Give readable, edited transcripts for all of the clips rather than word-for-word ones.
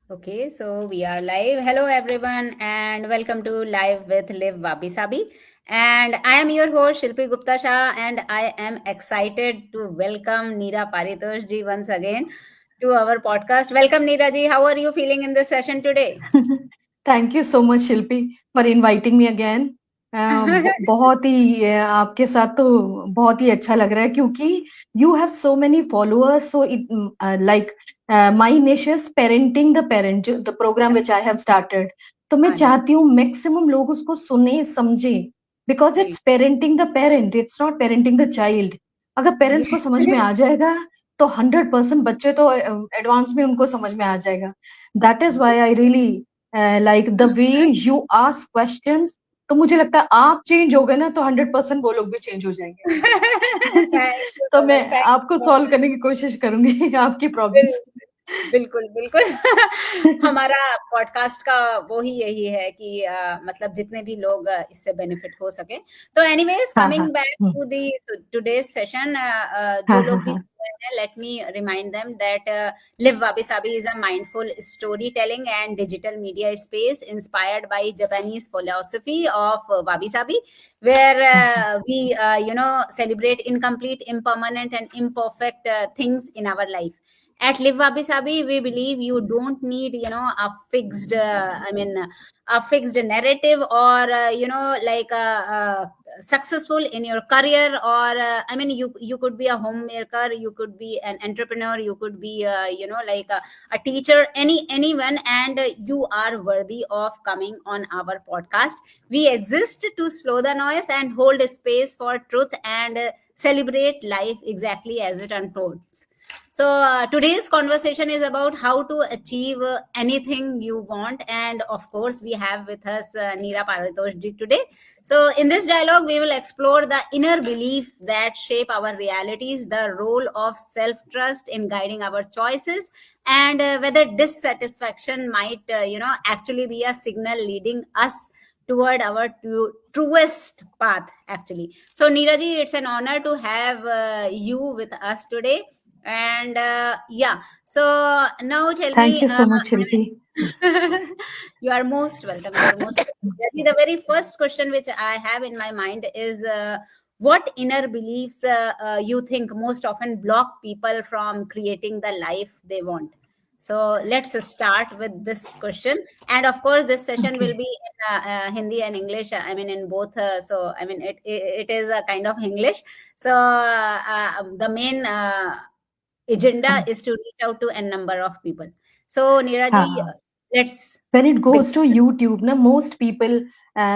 Okay, so we are live. Hello, everyone, and welcome to Live with Liv Wabi Sabi. And I am your host, Shilpi Gupta Shah, and I am excited to welcome Neera Paritosh ji once again to our podcast. Welcome, Neera ji. How are you feeling in this session today? Thank you so much Shilpi for inviting me again. बहुत ही आपके साथ तो बहुत ही अच्छा लग रहा है क्योंकि you have so many followers so it like my niche is parenting the parent the program which I have started. तो मैं हाँ जी, चाहती हूँ मैक्सिमम लोग उसको सुने समझे बिकॉज बिल्कुल। It's parenting the parent, it's not parenting the child. अगर पेरेंट्स को समझ में आ जाएगा तो 100% बच्चे तो एडवांस में उनको समझ में आ जाएगा। That is why I really like the way you ask questions. तो मुझे लगता है आप चेंज हो गए ना तो 100% वो लोग भी चेंज हो जाएंगे। थैंक यू तो सो मैं मच, थैंक आपको यू सॉल्व सो करने की कोशिश करूंगी आपकी मच। प्रॉब्लम्स। बिल्कुल, बिल्कुल। हमारा पॉडकास्ट का वो ही यही है कि मतलब जितने भी लोग इससे बेनिफिट हो सके। तो एनीवेज़ हाँ हाँ। Coming back to the today's session, जो हाँ हाँ लोग भी हाँ। सुन रहे हैं, let me remind them that live wabi sabi is a mindful storytelling and digital media space inspired by Japanese philosophy of wabi sabi, where we celebrate incomplete, impermanent and imperfect things in our life. At Live Wabi Sabi, we believe you don't need, a fixed, a fixed narrative or, like successful in your career or, you could be a homemaker, you could be an entrepreneur, you could be, like a teacher, anyone, and you are worthy of coming on our podcast. We exist to slow the noise and hold space for truth and celebrate life exactly as it unfolds. So, today's conversation is about how to achieve anything you want. And of course, we have with us Neera Paritosh ji today. So, in this dialogue, we will explore the inner beliefs that shape our realities, the role of self trust in guiding our choices, and whether dissatisfaction might, actually be a signal leading us toward our truest path, actually. So, Neera ji, it's an honor to have you with us today. And yeah, so now tell thank me, you so much Shilpi. you are most welcome. You are most welcome. Jesse, the very first question which I have in my mind is what inner beliefs you think most often block people from creating the life they want? So let's start with this question. And of course, this session okay. will be in Hindi and English. I mean, in both. So, I mean, it is a kind of English. So, the main agenda is to reach out to n number of people. So, Neeraji, हाँ, let's when it begin. goes to YouTube ना most people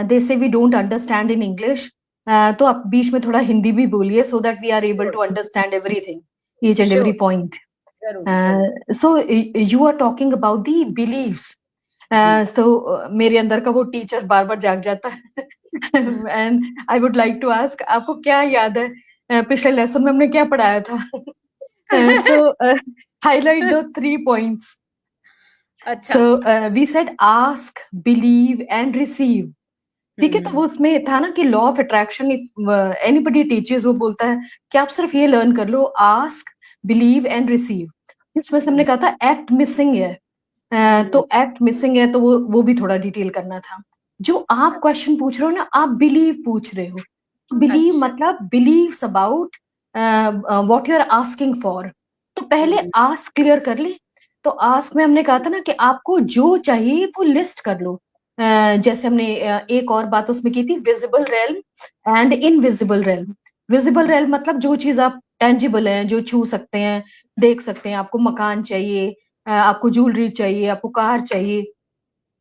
they say we don't understand in English। तो आप बीच में थोड़ा हिंदी भी बोलिए so that we are able Sure, to understand everything, each and sure, every point। जरूर जरूर So you are talking about the beliefs। Ji. So मेरे अंदर का वो टीचर बार बार जाग जाता है। And I would like to ask आपको क्या याद है पिछले लेसन में हमने क्या पढ़ाया था? So highlight the 3 points। अच्छा। So we said ask, believe and receive। ठीक है, तो हम्म। वो उसमें था ना कि law of attraction if anybody teachers वो बोलता है कि आप सिर्फ ये लर्न कर लो आस्क, बिलीव एंड रिसीव। इसमें से हमने हम्म। कहा था एक्ट मिसिंग है। हम्म। तो एक्ट मिसिंग है तो वो भी थोड़ा डिटेल करना था। जो आप क्वेश्चन पूछ रहे हो ना, आप बिलीव पूछ रहे हो। बिलीव अच्छा। मतलब believes about what you are asking for. तो पहले हम्म। आस्क क्लियर कर ले। तो आस्क में हमने कहा था ना कि आपको जो चाहिए वो लिस्ट कर लो। जैसे हमने एक और बात उसमें की थी, visible realm and invisible realm. Visible realm मतलब जो चीज आप टेंजिबल है, जो छू सकते हैं, देख सकते हैं। आपको मकान चाहिए, आपको ज्वेलरी चाहिए, आपको कार चाहिए,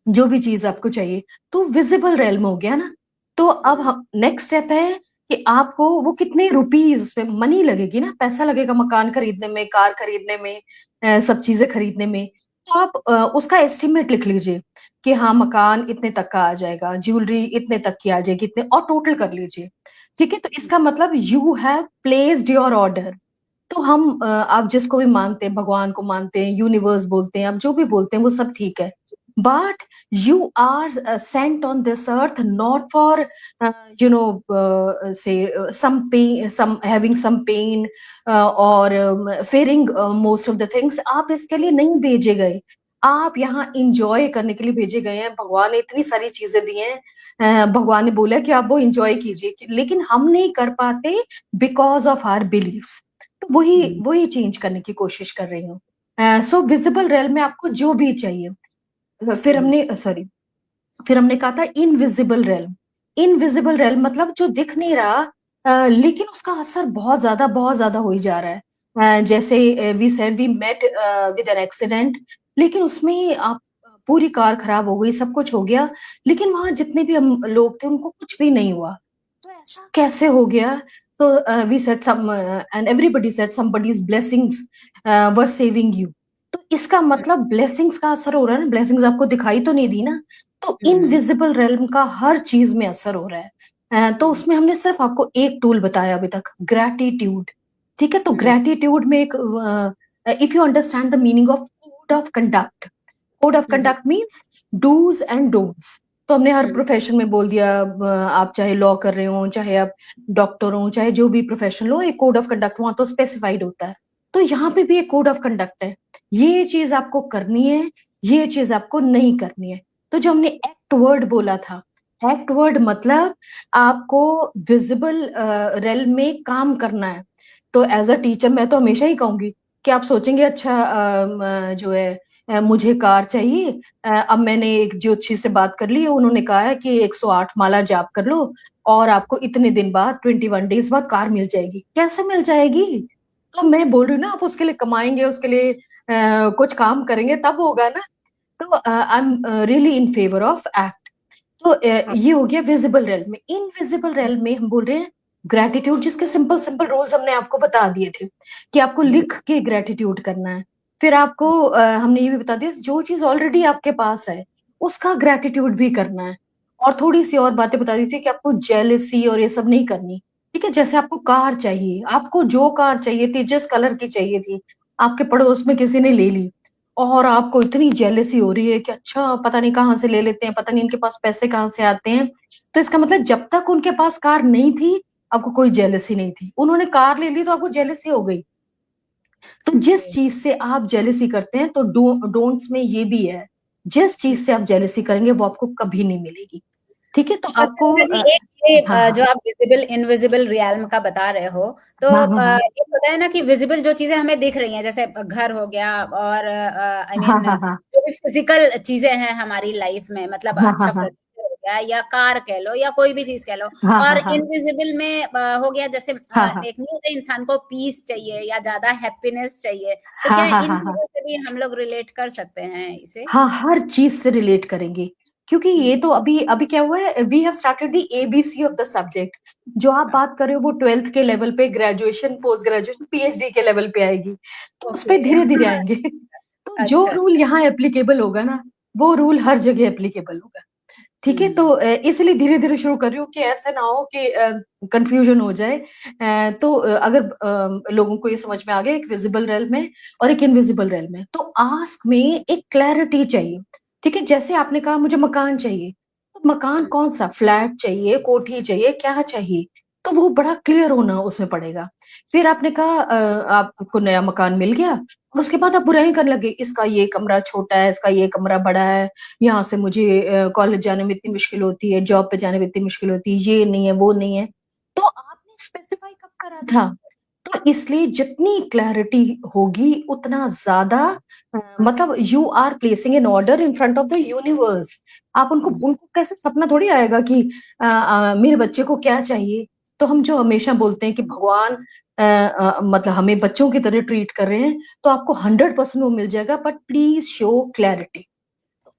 जो भी चीज आपको चाहिए, तो विजिबल रेल्म हो गया ना। तो अब हम्म। हम नेक्स्ट स्टेप है कि आपको वो कितने रुपीज उसमें मनी लगेगी ना, पैसा लगेगा मकान खरीदने में, कार खरीदने में, सब चीजें खरीदने में। तो आप उसका एस्टिमेट लिख लीजिए कि हाँ मकान इतने तक का आ जाएगा, ज्वेलरी इतने तक की आ जाएगी, इतने, और टोटल कर लीजिए। ठीक है, तो इसका मतलब you have placed your order. तो हम आप जिसको भी मानते हैं, भगवान को मानते हैं, यूनिवर्स बोलते हैं, आप जो भी बोलते हैं वो सब ठीक है। But you are sent on this earth not for you know say some pain, some having some pain और fearing most of the things. आप इसके लिए नहीं भेजे गए। आप यहाँ एंजॉय करने के लिए भेजे गए हैं, भगवान ने इतनी सारी चीजें दी हैं, भगवान ने बोला कि आप वो एंजॉय कीजिए, लेकिन हम नहीं कर पाते बिकॉज ऑफ आवर बिलीव्स। तो वही हम्म, वही चेंज करने की कोशिश कर रही हूँ। सो विजिबल रेल में आपको जो भी चाहिए, फिर हम्म, हमने सॉरी फिर हमने कहा था इनविजिबल रेल। इनविजिबल रेल मतलब जो दिख नहीं रहा, लेकिन उसका असर बहुत ज्यादा हो ही जा रहा है। जैसे we said we met with an accident, लेकिन उसमें आप पूरी कार खराब हो गई, सब कुछ हो गया, लेकिन वहां जितने भी हम लोग थे उनको कुछ भी नहीं हुआ। तो ऐसा कैसे हो गया? तो we said some and everybody said somebody's blessings were saving you. तो इसका मतलब ब्लेसिंग्स का असर हो रहा है ना, ब्लेसिंग्स आपको दिखाई तो नहीं दी ना। तो हम्म, इनविजिबल रेल्म का हर चीज में असर हो रहा है। तो हम्म, उसमें हमने सिर्फ आपको एक टूल बताया अभी तक, ग्रैटिट्यूड। ठीक है, तो हम्म, ग्रैटिट्यूड में एक, if you understand the meaning of code of conduct, code of hmm, conduct means dos and don'ts. तो हमने हर हम्म, प्रोफेशन में बोल दिया, आप चाहे लॉ कर रहे हो, चाहे आप डॉक्टर हो, चाहे जो भी प्रोफेशन हो, एक कोड ऑफ कंडक्ट वहां तो स्पेसिफाइड होता है। तो यहाँ पे भी एक कोड ऑफ कंडक्ट है, ये चीज आपको करनी है, ये चीज आपको नहीं करनी है। तो जो हमने एक्ट वर्ड बोला था, एक्ट वर्ड मतलब आपको विजिबल रेल में काम करना है। तो एज अ टीचर मैं तो हमेशा ही कहूंगी कि आप सोचेंगे अच्छा जो है मुझे कार चाहिए, अब मैंने एक ज्योतिषी से बात कर ली, उन्होंने कहा है कि 108 माला जाप कर लो और आपको इतने दिन बाद 21 डेज बाद कार मिल जाएगी। कैसे मिल जाएगी? तो मैं बोल रही हूँ ना, आप उसके लिए कमाएंगे, उसके लिए कुछ काम करेंगे तब होगा ना। तो I am really in favour of act. तो ये हो गया विजिबल रेल में। इनविजिबल रेल में हम बोल रहे हैं ग्रेटिट्यूड, जिसके सिंपल सिंपल रूल्स हमने आपको बता दिए थे कि आपको लिख के ग्रेटिट्यूड करना है। फिर आपको हमने ये भी बता दिया जो चीज ऑलरेडी आपके पास है उसका ग्रेटिट्यूड भी करना है। और थोड़ी सी और बातें बता दी थी कि आपको जेलसी और ये सब नहीं करनी। ठीक है, जैसे आपको कार चाहिए, आपको जो कार चाहिए थी, जिस कलर की चाहिए थी, आपके पड़ोस में किसी ने ले ली, और आपको इतनी जेलसी हो रही है कि अच्छा पता नहीं कहाँ से ले लेते हैं, पता नहीं इनके पास पैसे कहाँ से आते हैं। तो इसका मतलब जब तक उनके पास कार नहीं थी आपको कोई जेलसी नहीं थी, उन्होंने कार ले ली तो आपको जेलसी हो गई। तो जिस चीज से आप जेलसी करते हैं, तो डोंट्स में ये भी है, जिस चीज से आप जेलसी करेंगे वो आपको कभी नहीं मिलेगी। ठीक है, तो और आपको संध्या जी, एक ये हाँ हाँ जो आप विजिबल इनविजिबल रियल्म का बता रहे हो, तो हाँ हाँ हाँ एक होता है ना कि विजिबल जो चीजें हमें दिख रही हैं, जैसे घर हो गया, और आई हाँ मीन हाँ हाँ जो भी फिजिकल चीजें हैं हमारी लाइफ में, मतलब हाँ हाँ अच्छा हाँ फर्नीचर हो गया या कार कह लो या कोई भी चीज कह लो। हाँ और हाँ हाँ इनविजिबल में हो गया, जैसे हाँ हाँ एक नहीं होता, इंसान को पीस चाहिए या ज्यादा हैप्पीनेस चाहिए, तो हाँ क्या हाँ इन हाँ हाँ चीजों से भी हम लोग रिलेट कर सकते हैं इसे? हाँ, हर चीज से रिलेट करेंगे, क्योंकि हम्म, ये तो अभी अभी क्या हुआ है, we have started the ABC of the subject. जो आप हाँ, बात कर रहे हो वो 12th के लेवल पे, ग्रेजुएशन, पोस्ट ग्रेजुएशन, पीएचडी के लेवल पे आएगी, तो उस ओके। पे धीरे धीरे आएंगे। तो जो अच्छा। रूल यहाँ एप्लीकेबल होगा ना, वो रूल हर जगह एप्लीकेबल होगा। ठीक है, तो हम्म, इसलिए धीरे धीरे शुरू कर रही हूँ कि ऐसा ना हो कि कंफ्यूजन हो जाए। तो अगर लोगों को ये समझ में आ गया एक विजिबल रेल में और एक इनविजिबल रेल में, तो आस्क में एक क्लैरिटी चाहिए। ठीक है, जैसे आपने कहा मुझे मकान चाहिए, तो मकान हम्म, कौन सा, फ्लैट चाहिए, कोठी चाहिए, क्या चाहिए, तो वो बड़ा क्लियर होना उसमें पड़ेगा। फिर आपने कहा आपको नया मकान मिल गया, और उसके बाद आप बुराई करने लगे, इसका ये कमरा छोटा है, इसका ये कमरा बड़ा है, यहाँ से मुझे कॉलेज जाने में इतनी मुश्किल होती है, जॉब पे जाने में इतनी मुश्किल होती है, ये नहीं है, वो नहीं है। तो आपने स्पेसिफाई कब करा था? तो इसलिए जितनी क्लैरिटी होगी उतना ज्यादा, मतलब you are placing an order in front of the universe. आप उनको हम्म, उनको कैसे सपना थोड़ी आएगा कि मेरे बच्चे को क्या चाहिए। तो हम जो हमेशा बोलते हैं कि भगवान मतलब हमें बच्चों की तरह ट्रीट कर रहे हैं, तो आपको 100% वो मिल जाएगा, but please show clarity.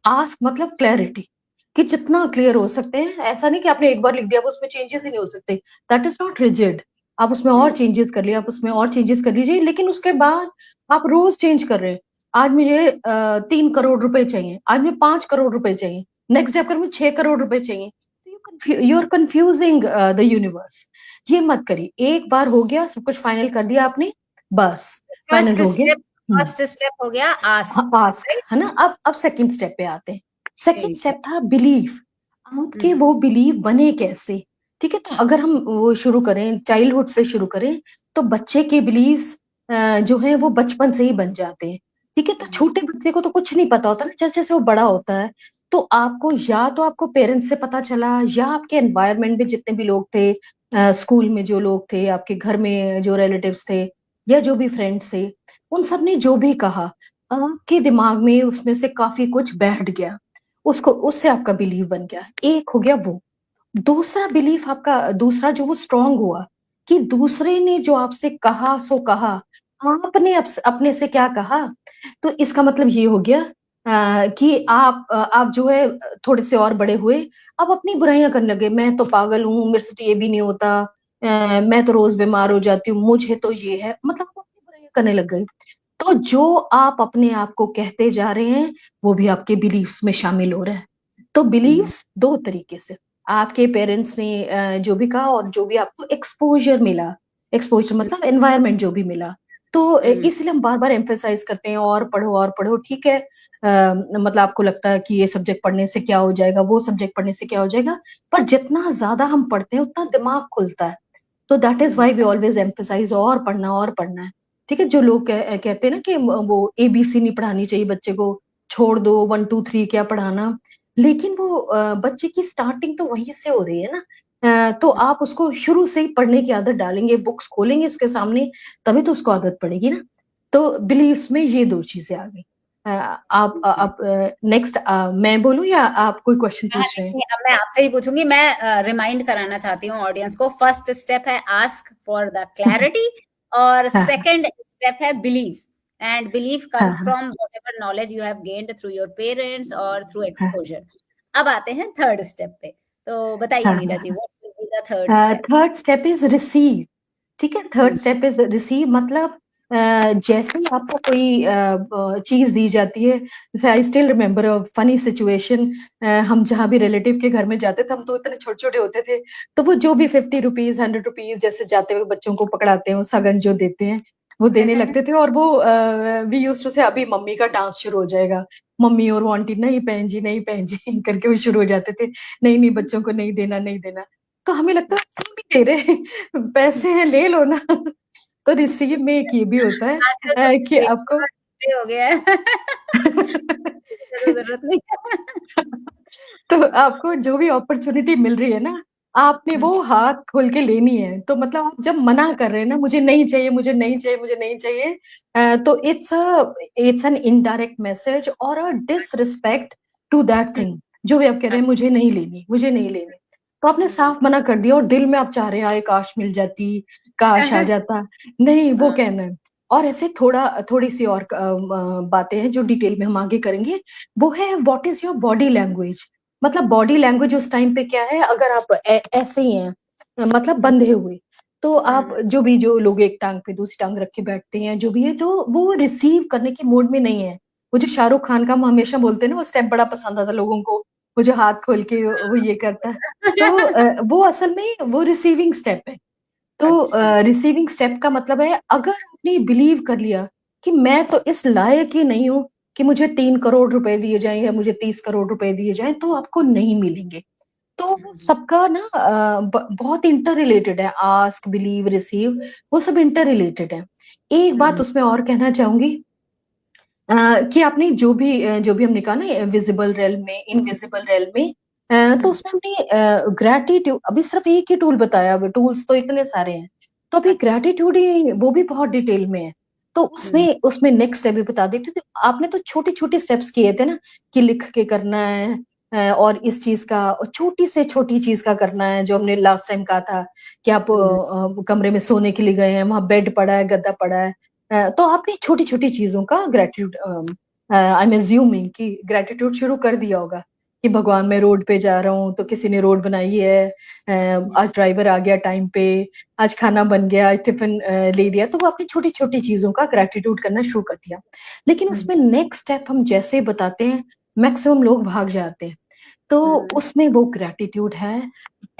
Ask मतलब क्लैरिटी, कि जितना क्लियर हो सकते हैं। ऐसा नहीं कि आपने एक बार लिख दिया वो उसमें चेंजेस ही नहीं हो सकते, दैट इज नॉट रिजिड। आप उसमें और हम्म, चेंजेस कर लिए, आप उसमें और चेंजेस कर लीजिए, लेकिन उसके बाद आप रोज चेंज कर रहे हैं। आज मुझे 3 करोड़ रुपए चाहिए, आज मुझे 5 करोड़ रुपए चाहिए, नेक्स्ट डे आपको मुझे 6 करोड़ रुपए चाहिए। तो you are confusing the universe. ये मत करिए, एक बार हो गया सब कुछ फाइनल कर दिया आपने, बस फाइनल फर्स्ट हो गया। स्टेप, फर्स्ट स्टेप हो गया आस्क, आस्क राइट? है ना। अब सेकंड स्टेप पे आते हैं। सेकंड ठीक है। स्टेप था बिलीफ। आपके हम्म, वो बिलीफ बने कैसे? ठीक है, तो अगर हम वो शुरू करें, चाइल्डहुड से शुरू करें, तो बच्चे के बिलीव्स जो हैं वो बचपन से ही बन जाते हैं। ठीक है? तो छोटे बच्चे को तो कुछ नहीं पता होता ना, जैसे-जैसे वो बड़ा होता है, तो आपको या तो आपको पेरेंट्स से पता चला, या आपके एनवायरनमेंट में जितने भी लोग थे, स्कूल में जो लोग थे, आपके घर में जो रिलेटिव्स थे, या जो भी फ्रेंड्स थे, उन सब ने जो भी कहा, आपके दिमाग में उसमें से काफ़ी कुछ बैठ गया। उसको उससे आपका बिलीव बन गया। एक हो गया वो। दूसरा बिलीफ आपका, दूसरा जो वो स्ट्रांग हुआ, कि दूसरे ने जो आपसे कहा सो कहा, आपने अपने से क्या कहा। तो इसका मतलब ये हो गया कि आप जो है थोड़े से और बड़े हुए, आप अपनी बुराइयां करने लगे, मैं तो पागल हूँ, मेरे से तो ये भी नहीं होता, मैं तो रोज बीमार हो जाती हूँ, मुझे तो ये है, मतलब आप अपनी बुराइयां करने लग गए। तो जो आप अपने आप को कहते जा रहे हैं, वो भी आपके बिलीफ्स में शामिल हो रहा है। तो बिलीव्स दो तरीके से, आपके पेरेंट्स ने जो भी कहा, और जो भी आपको एक्सपोज़र मिला, एक्सपोज़र मतलब एनवायरनमेंट जो भी मिला। तो इसलिए हम बार-बार एम्फसाइज़ करते हैं, और पढ़ो, ठीक है। मतलब आपको लगता है कि ये सब्जेक्ट पढ़ने से क्या हो जाएगा, वो सब्जेक्ट पढ़ने से क्या हो जाएगा, पर जितना ज़्यादा हम पढ़ते हैं, उतना दिमाग खुलता है। तो that is why we always emphasise और पढ़ना है। ठीक है? जो लोग कहते हैं ना कि वो एबीसी नहीं पढ़ानी चाहिए बच्चे को, छोड़ दो 1, 2, 3 क्या पढ़ाना। लेकिन वो बच्चे की स्टार्टिंग तो वहीं से हो रही है ना। तो आप उसको शुरू से ही पढ़ने की आदत डालेंगे, बुक्स खोलेंगे उसके सामने, तभी तो उसको आदत पड़ेगी ना। तो बिलीव्स में ये 2 चीज़ें आ गई। आप नेक्स्ट मैं बोलूँ या आप कोई क्वेश्चन हाँ, पूछ रहे हैं? नहीं, अब मैं आपसे ही पूछूंगी। मैं रिमाइंड कराना चाहती हूँ ऑडियंस को। फर्स्ट स्टेप है आस्क फॉर द क्लैरिटी, और हाँ, हाँ, सेकंड स्टेप है बिलीव। एंड बिलीव हाँ, कम्स हाँ, from whatever knowledge you have gained through your parents और थ्रू हाँ, एक्सपोजर। अब आते हैं थर्ड स्टेप पे। तो बताइए हाँ, मीरा जी, हाँ। What will be the third step? Third step is receive. ठीक है? Third hmm, step is receive, मतलब जैसे ही आपको कोई चीज़ दी जाती है, जैसे I still remember a funny situation. हम जहाँ भी रिलेटिव के घर में जाते थे, हम तो इतने छोटे-छोटे होते थे, तो वो जो भी ₹50 ₹100 जैसे जाते हुए बच्चों को पकड़ाते हैं, वो सगन जो देते हैं, वो देने लगते थे, और वो वी यूज्ड टू से अभी मम्मी का डांस शुरू हो जाएगा। मम्मी और वो आंटी, नहीं बहन जी, नहीं बहन जी करके वो शुरू हो जाते थे। नहीं, नहीं बच्चों को नहीं देना, नहीं देना। तो हमें लगता है क्यों नहीं दे रहे? पैसे हैं, ले लो ना। तो रिसीव में एक ये भी होता है आजकल तो कि आपको पेपर पे हो गया है। जरूरत नहीं तो आपको जो भी अपॉर्च्युनिटी मिल रही है ना, आपने है। वो हाथ खोल के लेनी है। तो मतलब आप जब मना कर रहे हैं ना, मुझे नहीं चाहिए, मुझे नहीं चाहिए, मुझे नहीं चाहिए, तो इट्स एन इनडायरेक्ट मैसेज और अ डिसरिस्पेक्ट टू दैट थिंग। जो भी आप कह रहे हैं, मुझे नहीं लेनी, मुझे नहीं लेनी। तो आपने साफ मना कर दिया, और दिल में आप चाह रहे हैं, हाय काश मिल जाती, काश आ जाता। नहीं, वो हाँ, कहना है। और ऐसे थोड़ी-सी और बातें हैं जो डिटेल में हम आगे करेंगे। वो है what is your body language. मतलब बॉडी लैंग्वेज उस टाइम पे क्या है, अगर आप ऐसे ही हैं, मतलब बंधे हुए, तो आप जो लोग एक टांग पे दूसरी टांग रख के बैठते हैं, जो भी है, तो वो रिसीव करने के मूड में नहीं है। वो जो शाहरुख खान का हम हमेशा बोलते हैं ना, वो स्टेप बड़ा पसंद आता लोगों को, वो जो हाथ खोल के वो ये करता है। तो वो असल में वो रिसीविंग स्टेप है। तो अच्छा। रिसीविंग स्टेप का मतलब है, अगर आपने बिलीव कर लिया कि मैं तो इस लायक ही नहीं हूँ कि मुझे 3 करोड़ रुपए दिए जाएँ या मुझे 30 करोड़ रुपए दिए जाएँ, तो आपको नहीं मिलेंगे। तो वो सबका ना बहुत इंटर रिलेटेड है, आस्क, बिलीव, रिसीव, वो सब इंटर रिलेटेड है। एक बात उसमें और कहना चाहूँगी, कि आपने जो भी हमने कहा ना, विजिबल रेल्म में, इनविजिबल रेल्म में, तो उसमें हमने ग्रैटिट्यूड, अभी सिर्फ एक ही टूल बताया, अब टूल्स तो इतने सारे हैं। तो अभी अच्छा। ग्रैटिट्यूड ही वो भी बहुत डिटेल में है। तो उसमें उसमें नेक्स्ट स्टेप भी बता देती हूँ। तो आपने तो छोटे-छोटे स्टेप्स किए थे ना, कि लिख के करना है, और इस चीज़ का, और छोटी से छोटी चीज़ का करना है, जो हमने लास्ट टाइम कहा था कि आप कमरे में सोने के लिए गए हैं, वहाँ बेड पड़ा है, गद्दा पड़ा है। तो आपने छोटी-छोटी चीज़ों का आई एम अज्यूमिंग कि ग्रैटिट्यूड शुरू कर दिया होगा, कि भगवान मैं रोड पे जा रहा हूँ, तो किसी ने रोड बनाई है, आज ड्राइवर आ गया टाइम पे, आज खाना बन गया, आज टिफ़िन ले लिया, तो वो आपने छोटी-छोटी चीज़ों का ग्रैटिट्यूड करना शुरू कर दिया। लेकिन उसमें नेक्स्ट स्टेप हम जैसे बताते हैं, मैक्सिमम लोग भाग जाते हैं। तो उसमें वो ग्रैटिट्यूड है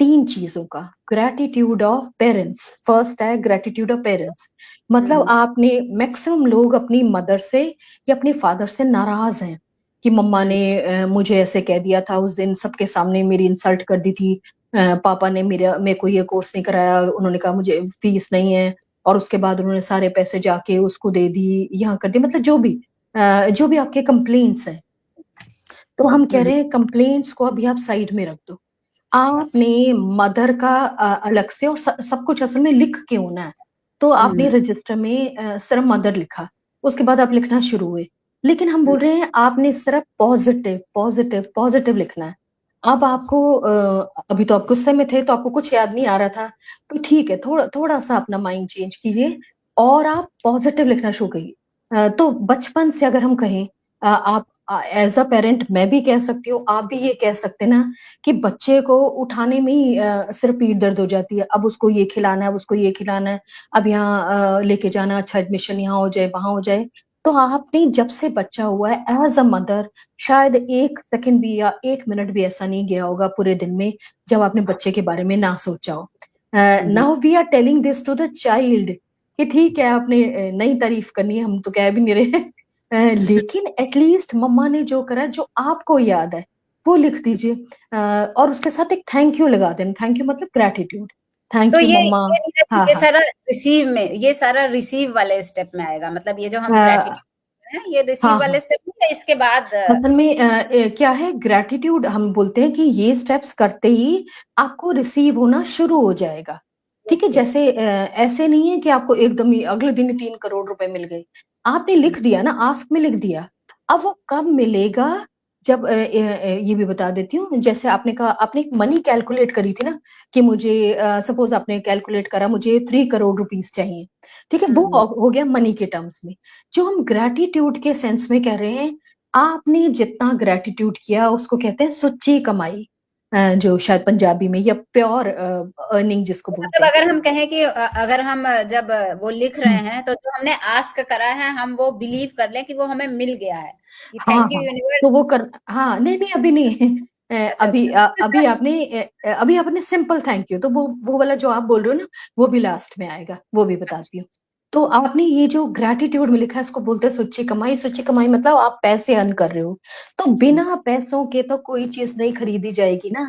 3 चीज़ों का। ग्रैटिट्यूड ऑफ पेरेंट्स, फर्स्ट है ग्रैटिट्यूड ऑफ पेरेंट्स। मतलब आपने, मैक्सिमम लोग अपनी मदर से या अपने फादर से नाराज़ हैं, कि मम्मा ने मुझे ऐसे कह दिया था उस दिन, सबके सामने मेरी इंसल्ट कर दी थी। पापा ने मेरे को ये कोर्स नहीं कराया, उन्होंने कहा मुझे फीस नहीं है, और उसके बाद उन्होंने सारे पैसे जाके उसको दे दी, यहाँ कर दी, मतलब जो भी। जो भी आपके कंप्लेंट्स हैं, तो हम कह रहे हैं कंप्लेंट्स को अभी आप साइड में रख दो। आपने मदर का अलग से और सब कुछ असल में लिख के होना है। तो आपने रजिस्टर में सिर्फ मदर लिखा, उसके बाद आप लिखना शुरू हुए। लेकिन हम बोल रहे हैं आपने सिर्फ पॉजिटिव पॉजिटिव पॉजिटिव लिखना है। अब आपको अभी तो आप गुस्से में थे तो आपको कुछ याद नहीं आ रहा था, तो ठीक है, थोड़ा थोड़ा सा अपना माइंड चेंज कीजिए और आप पॉजिटिव लिखना शुरू करिए। तो बचपन से अगर हम कहें, आप एज अ पेरेंट मैं भी कह सकती हूँ, आप भी ये कह सकते ना कि बच्चे को उठाने में ही सिर्फ पीठ दर्द हो जाती है। अब उसको ये खिलाना है, उसको ये खिलाना है, अब यहाँ लेके जाना, अच्छा एडमिशन यहाँ हो जाए, वहां हो जाए। तो आपने जब से बच्चा हुआ है एज अ मदर, शायद 1 सेकंड भी या 1 मिनट भी ऐसा नहीं गया होगा पूरे दिन में जब आपने बच्चे के बारे में ना सोचा हो। Now we are telling this to the child कि ठीक है, आपने नई तारीफ करनी है, हम तो कह भी नहीं रहे। लेकिन एटलीस्ट मम्मा ने जो करा, जो आपको याद है, वो लिख दीजिए। और उसके साथ एक थैंक यू लगा देना। थैंक यू मतलब ग्रेटिट्यूड, तो थैंक यू मम्मा। हाँ ये हाँ। सारा रिसीव में, ये सारा रिसीव वाले स्टेप में आएगा, मतलब ये जो हम हाँ ग्रेटिट्यूड है ये रिसीव हाँ। वाले स्टेप में या इसके बाद? असल में क्या है, ग्रेटिट्यूड हम बोलते हैं कि ये स्टेप्स करते ही आपको रिसीव होना शुरू हो जाएगा। ठीक है, ओके। जैसे ऐसे नहीं है कि आपको एकदम ही अगले दिन ही 3 करोड़ रुपए मिल गए। आपने लिख दिया ना, आस्क में लिख दिया। अब वो कब मिलेगा, जब ये भी बता देती हूँ, जैसे आपने कहा आपने एक मनी कैलकुलेट करी थी ना, कि मुझे सपोज आपने कैलकुलेट करा मुझे 3 करोड़ रुपीज चाहिए। ठीक है, वो हो गया मनी के टर्म्स में। जो हम ग्रेटिट्यूड के सेंस में कह रहे हैं, आपने जितना ग्रेटिट्यूड किया उसको कहते हैं सच्ची कमाई, जो शायद पंजाबी में, या प्योर अर्निंग जिसको बोलते मतलब हैं। अगर हम कहें कि अगर हम जब वो लिख रहे हैं तो जो हमने आस्क करा है हम वो बिलीव कर लें कि वो हमें मिल गया है, कि हाँ थैंक यू हाँ। तो यूनिवर्स। वो कर, हाँ नहीं नहीं, अभी नहीं। अच्छा अच्छा। अभी आपने सिंपल थैंक यू, तो वो वाला जो आप बोल रहे हो ना, वो भी लास्ट में आएगा, वो भी बताती हूँ। तो आपने ये जो ग्रेटिट्यूड में लिखा है, इसको बोलते हैं सच्ची कमाई। सच्ची कमाई मतलब आप पैसे अर्न कर रहे हो, तो बिना पैसों के तो कोई चीज नहीं खरीदी जाएगी ना।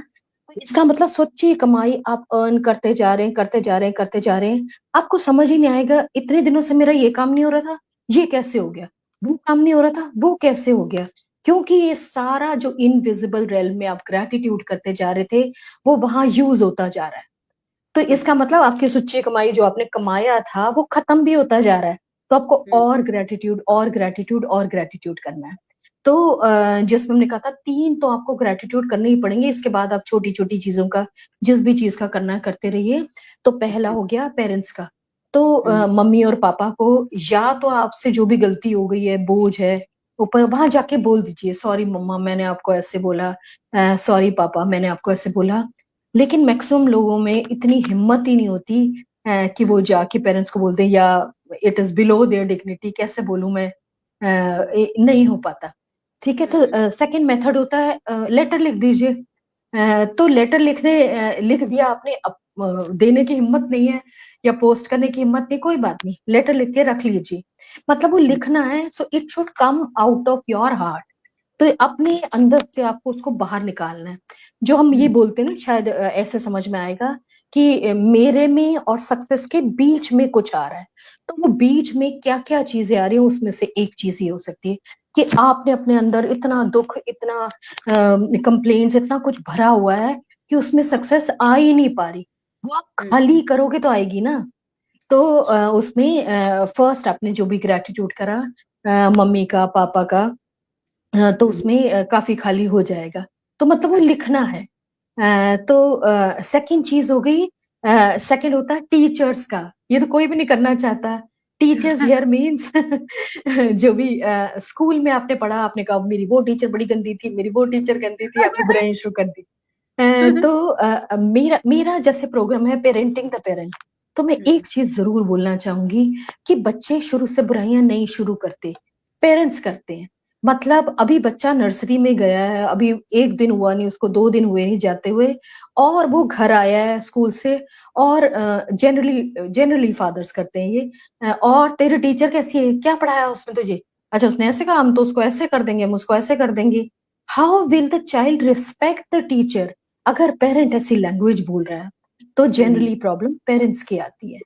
तो इसका मतलब सच्ची कमाई आप अर्न करते जा रहे हैं, करते जा रहे हैं, करते जा रहे हैं। आपको समझ ही नहीं आएगा, इतने दिनों से मेरा ये काम नहीं हो रहा था, ये कैसे हो गया, वो काम नहीं हो रहा था, वो कैसे हो गया। क्योंकि ये सारा जो इनविजिबल रेल में आप ग्रेटिट्यूड करते जा रहे थे, वो वहां यूज होता जा रहा है। तो इसका मतलब आपकी सच्ची कमाई जो आपने कमाया था वो खत्म भी होता जा रहा है। तो आपको और ग्रेटिट्यूड और ग्रेटिट्यूड और ग्रेटिट्यूड करना है। तो जिसमें हमने कहा था 3 तो आपको ग्रेटिट्यूड करने ही पड़ेंगे, इसके बाद आप छोटी छोटी चीजों का, जिस भी चीज का करना है करते रहिए। तो पहला हो गया पेरेंट्स का। तो मम्मी और पापा को, या तो आपसे जो भी गलती हो गई है, बोझ है ऊपर, वहां जाके बोल दीजिए, सॉरी मम्मा मैंने आपको ऐसे बोला, सॉरी पापा मैंने आपको ऐसे बोला। लेकिन मैक्सिमम लोगों में इतनी हिम्मत ही नहीं होती कि वो जाके पेरेंट्स को बोलते हैं, या it is below there dignity, कैसे बोलूं मैं, नहीं हो पाता। ठीक है, तो सेकंड मेथड होता है लेटर लिख दीजिए। तो लेटर लिख दिया आपने, देने की हिम्मत नहीं है या पोस्ट करने की हिम्मत नहीं, कोई बात नहीं, लेटर लिख के रख लीजिए। मतलब वो लिखना है, so it should come out of your heart. तो अपने अंदर से आपको उसको बाहर निकालना है। जो हम ये बोलते हैं ना, शायद ऐसे समझ में आएगा कि मेरे में और सक्सेस के बीच में कुछ आ रहा है। तो वो बीच में क्या क्या चीजें आ रही है, उसमें से एक चीज ये हो सकती है कि आपने अपने अंदर इतना दुख, इतना कंप्लेन्स, इतना कुछ भरा हुआ है कि उसमें सक्सेस आ ही नहीं पा रही। वो आप खाली करोगे तो आएगी ना। तो उसमें फर्स्ट आपने जो भी ग्रेटिट्यूड करा, मम्मी का, पापा का, तो उसमें काफी खाली हो जाएगा। तो मतलब वो लिखना है। तो सेकंड चीज हो गई, सेकंड होता है टीचर्स का। ये तो कोई भी नहीं करना चाहता। टीचर्स हियर मींस जो भी स्कूल में आपने पढ़ा, आपने कहा मेरी वो टीचर बड़ी गंदी थी, मेरी वो टीचर गंदी थी, आपने बुराई शुरू कर दी। तो मेरा मेरा जैसे प्रोग्राम है पेरेंटिंग द पेरेंट, तो मैं एक चीज जरूर बोलना चाहूंगी कि बच्चे शुरू से बुराइयां नहीं शुरू करते, पेरेंट्स करते हैं। मतलब अभी बच्चा नर्सरी में गया है, अभी 1 दिन हुआ नहीं उसको, 2 दिन हुए नहीं जाते हुए, और वो घर आया है स्कूल से, और जनरली जनरली फादर्स करते हैं ये, और तेरी टीचर कैसी है, क्या पढ़ाया उसने तुझे, अच्छा उसने ऐसे कहा, हम तो उसको ऐसे कर देंगे, हम उसको ऐसे कर देंगे। How will the child respect the teacher अगर पेरेंट ऐसी लैंग्वेज बोल रहा है? तो जनरली प्रॉब्लम पेरेंट्स की आती है।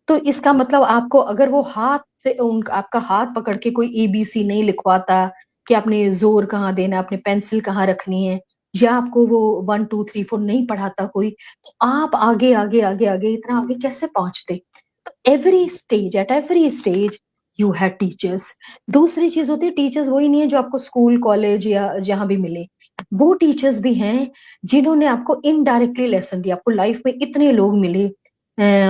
तो इसका मतलब आपको, अगर वो हाथ से आपका हाथ पकड़ के कोई एबीसी नहीं लिखवाता कि आपने जोर कहाँ देना, आपने पेंसिल कहाँ रखनी है, या आपको वो 1 2 3 4 नहीं पढ़ाता कोई, तो आप आगे आगे आगे आगे इतना आगे कैसे पहुंचते? तो at every stage you had teachers. दूसरी चीज होती है, टीचर्स वही नहीं है जो आपको स्कूल कॉलेज या जहां भी मिले, वो टीचर्स भी हैं जिन्होंने आपको इनडायरेक्टली लेसन दिया। आपको लाइफ में इतने लोग मिले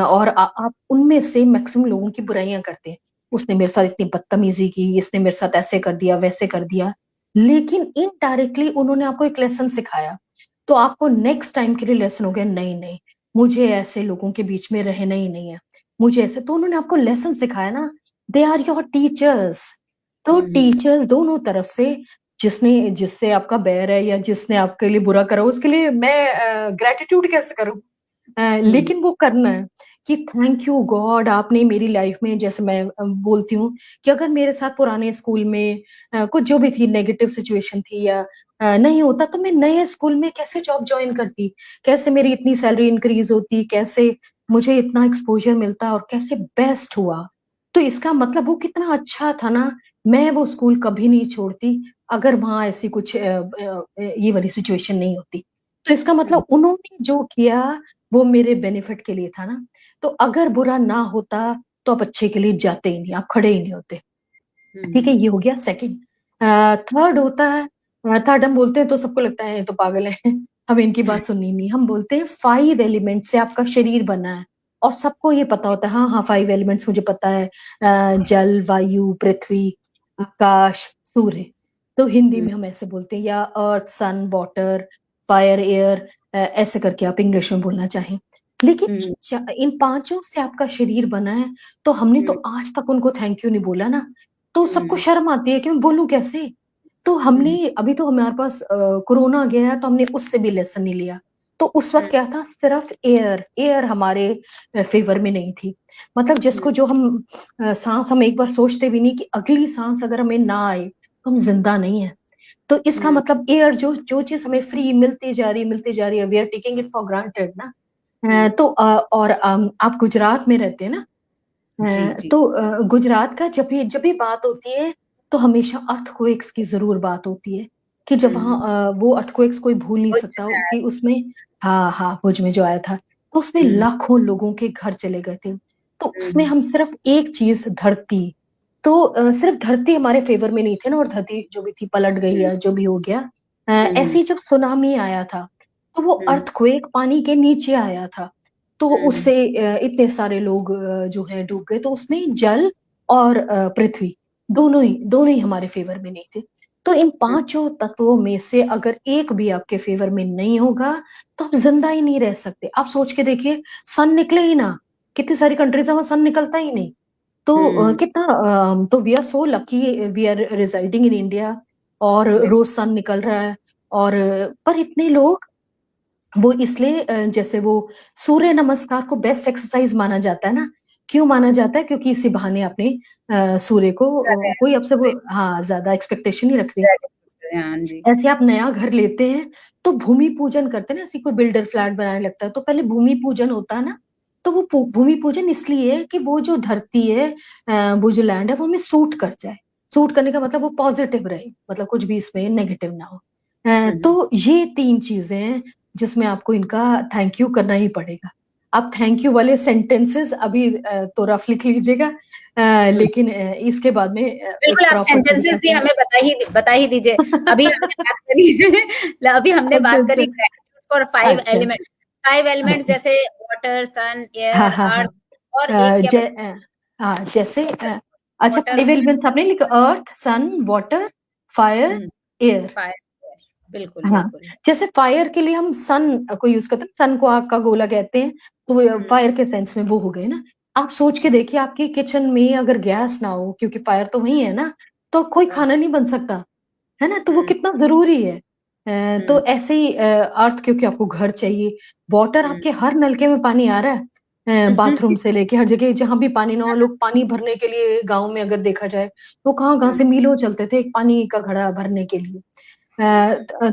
और आप उनमें से मैक्सिमम लोगों की बुराइयां करते हैं, उसने मेरे साथ इतनी बदतमीजी की, इसने मेरे साथ ऐसे कर दिया वैसे कर दिया, लेकिन इनडायरेक्टली उन्होंने आपको एक लेसन सिखाया। तो आपको नेक्स्ट टाइम के लिए लेसन हो गया, नहीं नहीं मुझे ऐसे लोगों के बीच में रहना ही नहीं है, मुझे ऐसे। तो उन्होंने आपको लेसन सिखाया ना, दे आर योर टीचर्स। तो टीचर दोनों तरफ से, जिससे आपका बैर है या जिसने आपके लिए बुरा करा, उसके लिए मैं ग्रेटिट्यूड कैसे करूं? लेकिन वो करना है कि थैंक यू गॉड, आपने मेरी लाइफ में, जैसे मैं बोलती हूँ कि अगर मेरे साथ पुराने स्कूल में कुछ जो भी थी नेगेटिव सिचुएशन थी या नहीं होता, तो मैं नए स्कूल में कैसे जॉब ज्वाइन करती, कैसे मेरी इतनी सैलरी इंक्रीज होती, कैसे मुझे इतना एक्सपोजर मिलता और कैसे बेस्ट हुआ। तो इसका मतलब वो कितना अच्छा था ना, मैं वो स्कूल कभी नहीं छोड़ती अगर वहां ऐसी कुछ ये वाली सिचुएशन नहीं होती। तो इसका मतलब उन्होंने जो किया वो मेरे बेनिफिट के लिए था ना। तो अगर बुरा ना होता तो आप अच्छे के लिए जाते ही नहीं, आप खड़े ही नहीं होते। ठीक है, ये हो गया सेकंड। थर्ड होता है, थर्ड हम बोलते हैं तो सबको लगता है ये तो पागल है हमें इनकी बात सुननी नहीं। हम बोलते हैं 5 एलिमेंट से आपका शरीर बना है, और सबको ये पता होता है, हाँ हाँ 5 एलिमेंट्स मुझे पता है, जल वायु पृथ्वी आकाश सूर्य। तो हिंदी में हम ऐसे बोलते हैं, या अर्थ सन वाटर फायर एयर, ऐसे करके आप इंग्लिश में बोलना चाहें। लेकिन इन पांचों से आपका शरीर बना है, तो हमने तो आज तक उनको थैंक यू नहीं बोला ना। तो सबको शर्म आती है कि मैं बोलूं कैसे। तो हमने अभी तो हमारे पास कोरोना गया है, तो हमने उससे भी लेसन नहीं लिया। तो उस वक्त क्या था, सिर्फ एयर एयर हमारे फेवर में नहीं थी। मतलब जिसको जो हम सांस, हम एक बार सोचते भी नहीं कि अगली सांस अगर हमें ना आए तो हम जिंदा नहीं है। तो इसका मतलब एयर, जो जो चीज हमें फ्री मिलती जा रही है, we are taking it for granted ना। तो और आप गुजरात में रहते हैं ना, जी जी तो गुजरात का जब भी बात होती है, तो हमेशा अर्थक्वेक्स की जरूर बात होती है, कि जब वहाँ वो अर्थक्वेक्स कोई भूल नहीं कुछ सकता कि उसमें, हाँ हाँ भुज में जो आया था, तो उसमें लाखों लोगों के घर चले गए थे। तो उसमें हम सिर्फ एक चीज, धरती, तो सिर्फ धरती हमारे फेवर में नहीं थे ना, और धरती जो भी थी पलट गई या जो भी हो गया। ऐसे ही जब सुनामी आया था, तो वो अर्थक्वेक पानी के नीचे आया था, तो उससे इतने सारे लोग जो है डूब गए। तो उसमें जल और पृथ्वी दोनों ही हमारे फेवर में नहीं थे। तो इन पांचों तत्वों में से अगर एक भी आपके फेवर में नहीं होगा, तो आप जिंदा ही नहीं रह सकते। आप सोच के देखिए, सन निकले ही ना, कितनी सारी कंट्रीज है वहां सन निकलता ही नहीं। तो कितना, तो we are so lucky, we are residing in India, और रोज सन निकल रहा है। और पर इतने लोग, वो इसलिए जैसे वो सूर्य नमस्कार को बेस्ट एक्सरसाइज माना जाता है ना। क्यों माना जाता है? क्योंकि इसी बहाने अपने सूर्य को कोई आपसे वो, हाँ, ज्यादा एक्सपेक्टेशन नहीं रख रही। हाँ जी। ऐसे आप नया घर लेते हैं तो भूमि पूजन करते हैं ना, ऐसी कोई बिल्डर फ्लैट बनाने लगता है तो पहले भूमि पूजन होता है ना। तो वो भूमि पूजन इसलिए है कि वो जो धरती है, वो जो लैंड है, वो हमें सूट कर जाए। सूट करने का मतलब वो पॉजिटिव रहे, मतलब कुछ भी इसमें नेगेटिव ना हो। तो ये 3 चीजें हैं जिसमें आपको इनका थैंक यू करना ही पड़ेगा। आप थैंक यू वाले सेंटेंसेस अभी तो रफ लिख लीजिएगा, लेकिन इसके बाद में एक बिल्कुल, आप प्रॉपर तरीका सेंटेंसेस भी से हमें बता ही दीजिए। अभी हमने बात करी अभी हमने अच्छा बात अच्छा करी ग्रेटिट्यूड फॉर 5 अच्छा एलिमेंट, 5 एलिमेंट्स अच्छा। जैसे वाटर, सन, हाँ एयर, हाँ हाँ। अर्थ, और एक क्या बचा? हाँ जैसे अच्छा, वाटर, 5 एलिमेंट्स आपने लिखा, earth sun water fire air. Fire, बिल्कुल हाँ, बिल्कुल। जैसे फायर के लिए हम सन को यूज करते हैं, सन को आग का गोला कहते हैं, तो फायर के सेंस में वो हो गए ना। आप सोच के देखिए, आपकी किचन में अगर गैस ना हो, क्योंकि फायर तो वही है ना, तो कोई खाना नहीं बन सकता, है ना। तो वो कितना जरूरी है। तो ऐसे ही अर्थ, क्योंकि आपको घर चाहिए। वाटर, आपके हर नलके में पानी आ रहा है, बाथरूम से लेके हर जगह, जहां भी पानी ना हो, लोग पानी भरने के लिए गांव में अगर देखा जाए तो कहाँ कहाँ से मीलों चलते थे एक पानी का घड़ा भरने के लिए।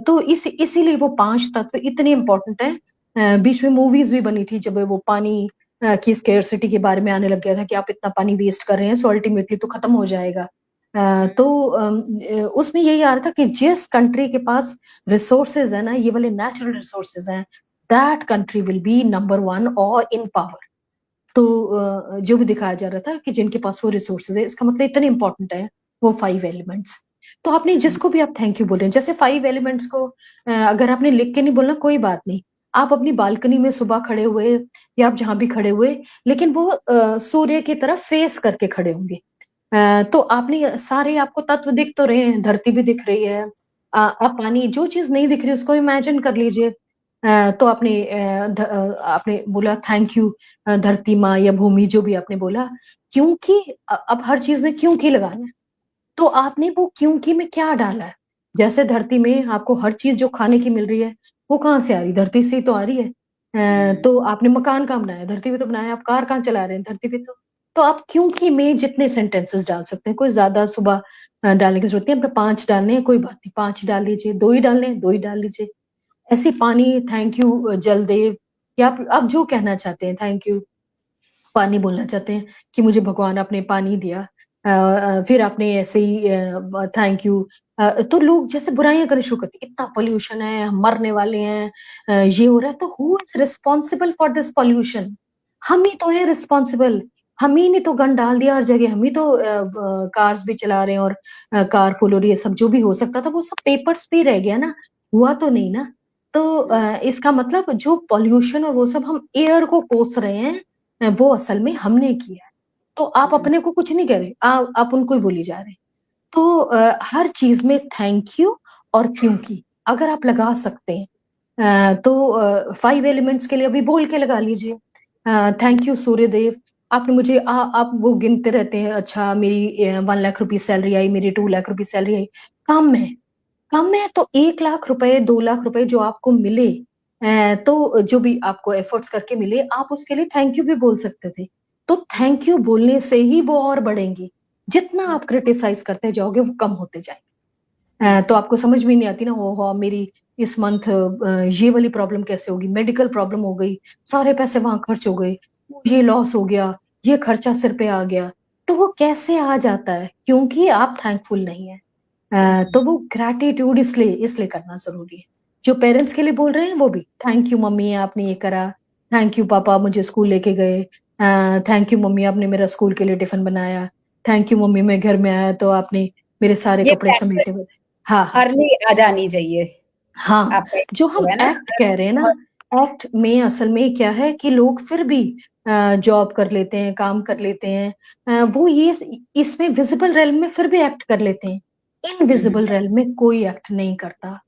तो इसीलिए वो 5 तत्व इतने इंपॉर्टेंट है। बीच में मूवीज भी बनी थी जब वो पानी कि स्केर्सिटी के बारे में आने लग गया था कि आप इतना पानी वेस्ट कर रहे हैं, सो अल्टीमेटली तो खत्म हो जाएगा। तो उसमें यही आ रहा था कि जिस कंट्री के पास रिसोर्सेज है ना, ये वाले नेचुरल रिसोर्सेज हैं, that country will be number 1 और इन पावर। तो जो भी दिखाया जा रहा था कि जिनके पास वो रिसोर्सेज है, इसका मतलब इतने इंपॉर्टेंट है वो 5 एलिमेंट्स। तो आपने जिसको भी आप थैंक यू बोल रहे हैं, जैसे 5 एलिमेंट्स को अगर आपने लिख के नहीं बोलना कोई बात नहीं, आप अपनी बालकनी में सुबह खड़े हुए या आप जहां भी खड़े हुए, लेकिन वो सूर्य की तरफ फेस करके खड़े होंगे। तो आपने सारे आपको तत्व दिख तो रहे हैं, धरती भी दिख रही है, आप पानी, जो चीज नहीं दिख रही उसको इमेजिन कर लीजिए। तो आपने बोला थैंक यू धरती माँ या भूमि, जो भी आपने बोला, क्योंकि अब हर चीज में क्योंकि लगाना है, तो आपने वो क्योंकि में क्या डाला है। जैसे धरती में आपको हर चीज जो खाने की मिल रही है वो कहाँ से आ रही है, धरती से ही तो आ रही है। तो आपने मकान कहाँ बनाया, धरती पे तो बनाया। आप कार कहाँ चला रहे हैं, धरती पे। तो आप क्योंकि में जितने सेंटेंसेस डाल सकते हैं, कोई ज्यादा सुबह डालने की जरूरत नहीं है। 5 डालने हैं कोई बात नहीं, 5 डाल लीजिए, 2 ही डालने हैं 2 ही डाल लीजिए। ऐसे पानी थैंक यू जलदेव, या आप जो कहना चाहते हैं थैंक यू, पानी बोलना चाहते हैं कि मुझे भगवान आपने पानी दिया, फिर आपने ऐसे ही थैंक यू। तो लोग जैसे बुराइयां करना शुरू करते हैं, इतना पोल्यूशन है, हम मरने वाले हैं, ये हो रहा है। तो who is responsible for this pollution? हम ही तो है रिस्पॉन्सिबल। हम ही ने तो गन डाल दिया हर जगह, हम ही तो कार्स भी चला रहे हैं, और कार फुल हो रही है, सब जो भी हो सकता था वो सब पेपर्स पे ही रह गया ना, हुआ तो नहीं ना। तो इसका मतलब जो पॉल्यूशन और वो सब हम एयर को कोस रहे हैं, वो असल में हमने किया है। तो आप अपने को कुछ नहीं कह रहे, आप उनको ही बोली जा रहे हैं। तो हर चीज में थैंक यू और क्योंकि अगर आप लगा सकते हैं, तो 5 एलिमेंट्स के लिए अभी बोल के लगा लीजिए। थैंक यू सूर्यदेव, आपने मुझे आप वो गिनते रहते हैं, अच्छा मेरी 1 लाख रुपए सैलरी आई, मेरी 2 लाख रुपए सैलरी आई। कम है, कम है तो 1 लाख रुपए 2 लाख रुपए जो आपको मिले, तो जो भी आपको एफर्ट्स करके मिले, आप उसके लिए थैंक यू भी बोल सकते थे। तो थैंक यू बोलने से ही वो और बढ़ेंगी। जितना आप क्रिटिसाइज करते जाओगे वो कम होते जाएंगे। तो आपको समझ में नहीं आती ना, हो मेरी इस मंथ ये वाली प्रॉब्लम कैसे होगी, मेडिकल प्रॉब्लम हो गई, सारे पैसे वहां खर्च हो गए, ये लॉस हो गया, ये खर्चा सिर पे आ गया। तो वो कैसे आ जाता है, क्योंकि आप थैंकफुल नहीं है। तो वो ग्रैटिट्यूड इसलिए इसलिए करना जरूरी है। जो पेरेंट्स के लिए बोल रहे हैं वो भी थैंक यू मम्मी आपने ये करा, थैंक यू पापा मुझे स्कूल लेके गए, थैंक यू मम्मी आपने मेरा स्कूल के लिए टिफिन बनाया, थैंक यू मम्मी मैं घर में आया तो आपने मेरे सारे ये कपड़े समेटे प्रैक्टिस हुए। हाँ हाँ अर्ली आ जानी चाहिए। हाँ। आपका जो हम जो है ना, एक्ट कह रहे हैं ना, बहुत। एक्ट में असल में क्या है कि लोग फिर भी जॉब कर लेते हैं, काम कर लेते हैं, वो ये इसमें विजिबल रेल्म में फिर भी एक्ट कर लेते हैं, इनविजिबल रेल्म में कोई एक्ट नहीं करता।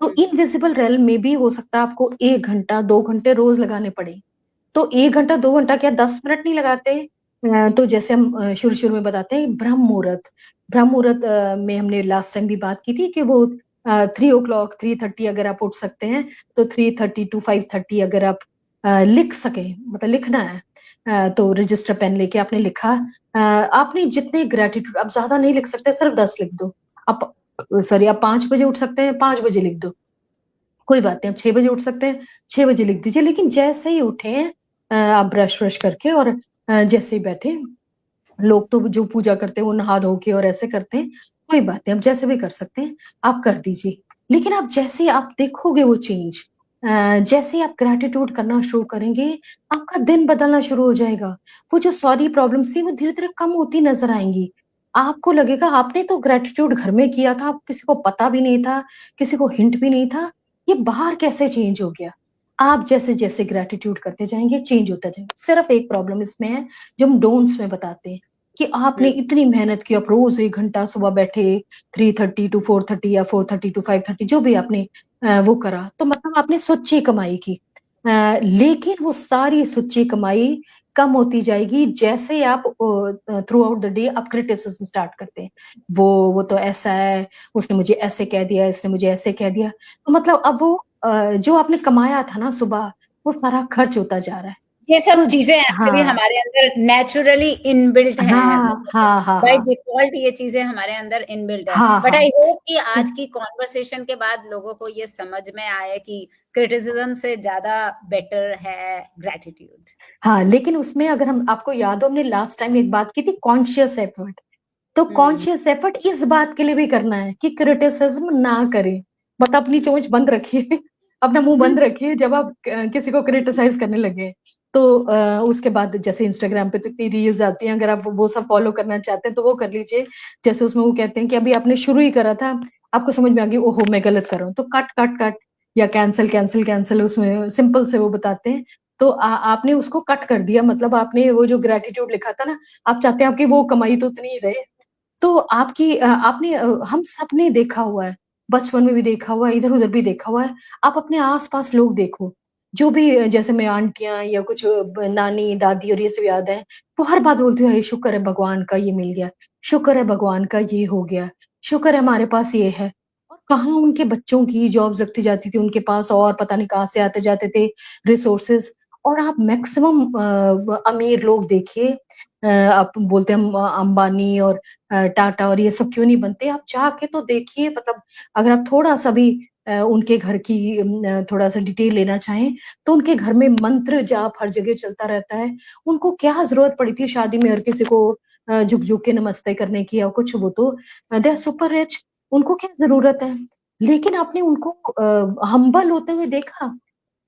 तो इनविजिबल रेल्म में भी हो सकता है आपको 1 घंटा 2 घंटे रोज लगाने पड़े। तो 1 घंटा 2 घंटा क्या 10 मिनट नहीं लगाते? तो जैसे हम शुरू शुरू में बताते हैं ब्रह्म मुहूर्त, ब्रह्म मुहूर्त में हमने लास्ट टाइम भी बात की थी कि वो 3 o'clock 3:30 अगर आप उठ सकते हैं, तो 3:30 to 5:30 अगर आप लिख सके, मतलब लिखना है, तो रजिस्टर पेन लेके आपने लिखा, आपने जितने ग्रेटिट्यूड, आप ज्यादा नहीं लिख सकते, सिर्फ 10 लिख दो। आप सॉरी, आप 5 बजे उठ सकते हैं, 5 बजे लिख दो, कोई बात नहीं। आप 6 बजे उठ सकते हैं, 6 बजे लिख दीजिए। लेकिन जैसे ही उठे हैं, आप ब्रश व्रश करके और जैसे ही बैठे, लोग तो जो पूजा करते हैं वो नहा धो के और ऐसे करते हैं, कोई बात नहीं, आप जैसे भी कर सकते हैं, आप कर दीजिए। लेकिन आप जैसे ही आप देखोगे वो चेंज, जैसे ही आप ग्रेटिट्यूड करना शुरू करेंगे, आपका दिन बदलना शुरू हो जाएगा। वो जो सॉरी प्रॉब्लम्स थी वो धीरे धीरे कम होती नजर आएंगी। आपको लगेगा आपने तो ग्रेटिट्यूड घर में किया था, किसी को पता भी नहीं था, किसी को हिंट भी नहीं था, ये बाहर कैसे चेंज हो गया। आप जैसे जैसे ग्रेटिट्यूड करते जाएंगे चेंज होता जाएगा। सिर्फ एक प्रॉब्लम इसमें है, जो हम डोंट्स में बताते हैं, कि आपने इतनी मेहनत की, आप रोज 1 घंटा सुबह बैठे, 3:30 to 4:30 या 4:30 to 5:30, जो भी आपने वो करा, तो मतलब आपने सुच्ची कमाई की। लेकिन वो सारी सुच्ची कमाई कम होती जाएगी जैसे आप थ्रू आउट द डे आप क्रिटिसिज्म स्टार्ट करते हैं। वो तो ऐसा है, उसने मुझे ऐसे कह दिया, इसने मुझे ऐसे कह दिया। तो मतलब अब वो जो आपने कमाया था ना सुबह, वो सारा खर्च होता जा रहा है। ये सब तो चीजें एक्चुअली हाँ, हमारे अंदर नेचुरली इनबिल्ट हैं, हाँ, हाँ, हाँ, बाय हाँ, डिफॉल्ट ये चीजें हमारे अंदर इनबिल्ट है। हाँ, बट हाँ। आई होप कि तो आज की कॉन्वर्सेशन के बाद लोगों को ये समझ में आए कि क्रिटिसिज्म से ज्यादा बेटर है ग्रेटिट्यूड। हाँ, लेकिन उसमें अगर हम आपको याद हो, हमने लास्ट टाइम एक बात की थी, कॉन्शियस एफर्ट। तो हम्म। कॉन्शियस एफर्ट इस बात के लिए भी करना है कि क्रिटिसिज्म ना करें। बस अपनी चोंच बंद रखिए, अपना मुंह बंद रखिए जब आप किसी को क्रिटिसाइज करने लगे। तो उसके बाद जैसे इंस्टाग्राम पे तो इतनी रील्स आती हैं, अगर आप वो सब फॉलो करना चाहते हैं तो वो कर लीजिए। जैसे उसमें वो कहते हैं कि अभी आपने शुरू ही करा था, आपको समझ में आ गई, ओहो मैं गलत कर रहा हूँ, तो कट कट कट या कैंसिल कैंसिल कैंसिल, उसमें सिंपल से वो बताते हैं। तो आपने उसको कट कर दिया, मतलब आपने वो जो ग्रेटिट्यूड लिखा था ना, आप चाहते हैं आपकी वो कमाई तो उतनी ही रहे। तो आपने हम सबने देखा हुआ है, बचपन में भी देखा हुआ है, इधर उधर भी देखा हुआ है। आप अपने आसपास लोग देखो, जो भी जैसे मैं आंटियां या कुछ नानी दादी और ये सब याद है, वो हर बात बोलती है, शुक्र है भगवान का ये मिल गया, शुक्र है भगवान का ये हो गया, शुक्र है हमारे पास ये है। और कहाँ उनके बच्चों की जॉब्स लगती जाती थी उनके पास, और पता नहीं कहाँ से आते जाते थे रिसोर्सेज। और आप मैक्सिमम अमीर लोग देखिए, आप बोलते हैं अंबानी और टाटा और ये सब क्यों नहीं बनते, आप जाके तो देखिए। मतलब अगर आप थोड़ा सा भी उनके घर की थोड़ा सा डिटेल लेना चाहें, तो उनके घर में मंत्र जाप हर जगह चलता रहता है। उनको क्या जरूरत पड़ी थी शादी में हर किसी को झुक झुक के नमस्ते करने की या कुछ, वो तो दे आर सुपर रिच, उनको क्या जरूरत है। लेकिन आपने उनको हम्बल होते हुए देखा,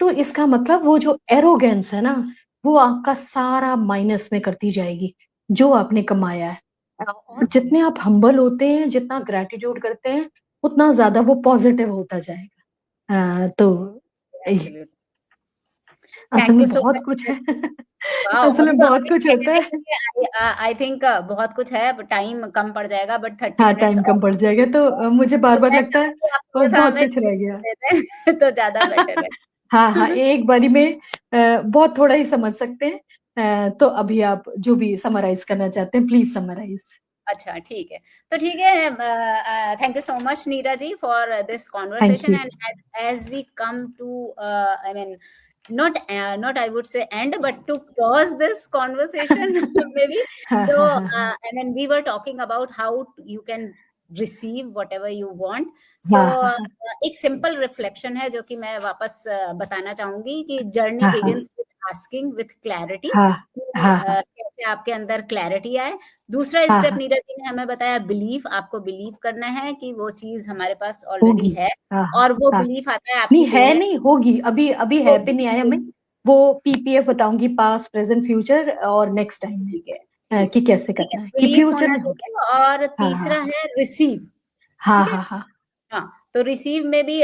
तो इसका मतलब वो जो एरोगेंस है ना, वो आपका सारा माइनस में करती जाएगी जो आपने कमाया है। और जितने आप हम्बल होते हैं, जितना ग्रेटिट्यूड करते हैं, उतना ज्यादा वो पॉजिटिव होता जाएगा। तो एब्सोल्युटली। असल थैंक में यू सो बहुत कुछ मच। है। वाओ, असल अभी में तो बहुत अभी कुछ होता कहने है। के आई थिंक बहुत कुछ है, टाइम कम पड़ जाएगा, बट 30 हाँ, मिनट्स टाइम और कम पड़ जाएगा, तो मुझे बार तो बार मैं लगता है चाहूंगी आप वो थोड़ा सा बहुत हमें कुछ रह दे गया। दें तो ज्यादा बेटर है। हाँ हाँ, एक बारी में बहुत थोड़ा ही समझ सकते हैं। तो अभी आप जो भी समराइज करना चाहते हैं, प्लीज समराइज। अच्छा, ठीक है। तो ठीक है, thank you so much Neera ji for this thank conversation. You. And as we come to I mean not I would say end, but to pause this conversation maybe. हाँ So हाँ हाँ हाँ I mean, we were talking about how you can receive whatever you want. So हाँ हाँ हाँ एक simple reflection है जो कि मैं वापस बताना चाहूंगी कि जर्नी हाँ हाँ begins with asking with clarity, हाँ कि हाँ हाँ कैसे आपके अंदर क्लैरिटी आए। दूसरा हाँ स्टेप हाँ नीरज जी ने हमें बताया, बिलीफ। आपको बिलीव करना है कि वो चीज हमारे पास ऑलरेडी होगी। है, हाँ हाँ और वो हाँ, बिलीफ आता है नहीं आपकी है, पेरेंट्स नहीं होगी, अभी अभी है पे होगी। नहीं आया मैं। वो पीपीएफ बताऊंगी, पास्ट प्रेजेंट फ्यूचर, और नेक्स्ट टाइम में ठीक है, ठीक है, कि कैसे ठीक है। करना है, कि बिलीफ फ्यूचर होना में होगी। चाहिए, और हाँ हाँ तीसरा है रिसीव। हाँ ठीक है। हाँ हाँ हाँ, तो रिसीव में भी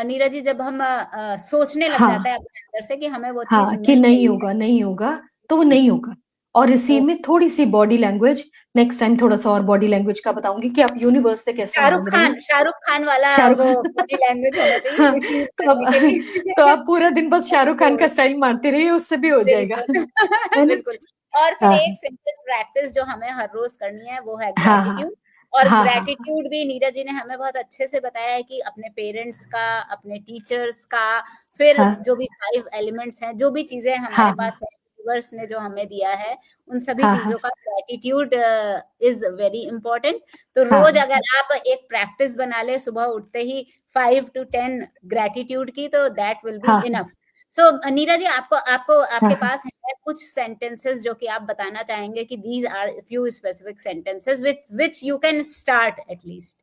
नीरज जी, जब हम सोचने लग हाँ जाता है अपने अंदर से कि हमें वो चीज हाँ, कि मिल नहीं गई होगा नहीं होगा, तो वो है, नहीं होगा। और तो रिसीव में थोड़ी सी बॉडी लैंग्वेज, नेक्स्ट टाइम थोड़ा सा और बॉडी लैंग्वेज का बताऊंगी कि आप यूनिवर्स से कैसे मांग रहे हैं। शाहरुख खान वाला शाहरुख वो खान। बॉडी लैंग्वेज होना चाहिए हाँ, रिसीव तो करने के अब तो लिए। आप पूरा दिन बस शाहरुख खान का स्टाइल मारते रहिए, उससे भी हो जाएगा। बिल्कुल। है ना। बिल्कुल। और फिर हाँ एक सिंपल प्रैक्टिस जो हमें हर रोज करनी है, वो है हाँ हाँ ग्रेटिट्यूड। और हाँ हाँ ग्रेटिट्यूड भी नीरज जी ने हमें बहुत अच्छे से बताया है कि अपने पेरेंट्स का, अपने टीचर्स का, फिर हाँ जो भी 5 एलिमेंट्स हैं, जो भी चीजें हमारे हाँ हाँ पास है, यूनिवर्स ने जो हमें दिया है, उन सभी हाँ हाँ चीजों का ग्रेटिट्यूड इज वेरी इंपॉर्टेंट। तो हाँ रोज हाँ अगर आप एक प्रैक्टिस बना ले, सुबह उठते ही 5 to 10 ग्रेटिट्यूड की, तो दैट विल बी हाँ हाँ इनफ। सो नीरा जी, आपको आपको हाँ आपके हाँ पास है कुछ सेंटेंसेस जो कि आप बताना चाहेंगे कि these are few specific sentences with which you can start at least.